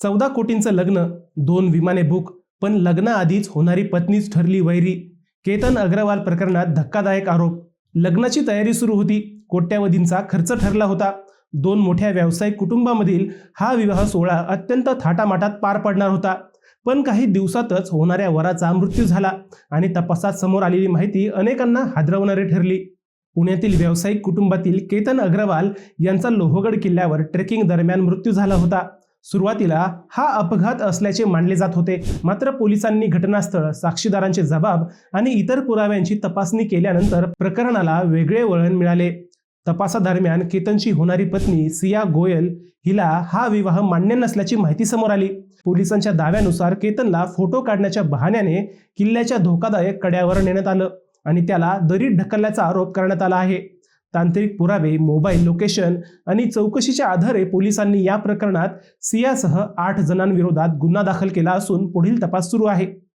14 कोटींचं लग्न, 2 विमाने बुक, पण लग्नाआधीच होणारी पत्नीच ठरली वैरी. केतन अग्रवाल प्रकरणात धक्कादायक आरोप. लग्नाची तयारी सुरू होती, कोट्यावधींचा खर्च ठरला होता. 2 मोठ्या व्यावसायिक कुटुंबामधील हा विवाह सोहळा अत्यंत थाटामाटात पार पडणार होता. पण काही दिवसातच होणाऱ्या वराचा मृत्यू झाला आणि तपासात समोर आलेली माहिती अनेकांना हादरवणारी ठरली. पुण्यातील व्यावसायिक कुटुंबातील केतन अग्रवाल यांचा लोहगड किल्ल्यावर ट्रेकिंग दरम्यान मृत्यू झाला होता. सुरुवातीला हा अपघात असल्याचे मानले जात होते, मात्र पोलिसांनी घटनास्थळ, साक्षीदारांचे जबाब आणि इतर पुराव्यांची तपासणी केल्यानंतर प्रकरणाला वेगळे वळण मिळाले. तपासादरम्यान केतनची होणारी पत्नी सिया गोयल हिला हा विवाह मान्य नसल्याची माहिती समोर आली. पोलिसांच्या दाव्यानुसार केतनला फोटो काढण्याच्या बहाण्याने किल्ल्याच्या धोकादायक कड्यावर नेण्यात आलं आणि त्याला दरीत ढकलल्याचा आरोप करण्यात आला आहे. तांत्रिक पुरावे, मोबाईल लोकेशन आणि चौकशीच्या आधारे पोलिसांनी या प्रकरणात सियासह 8 जणांविरोधात गुन्हा दाखल केला असून पुढील तपास सुरू आहे.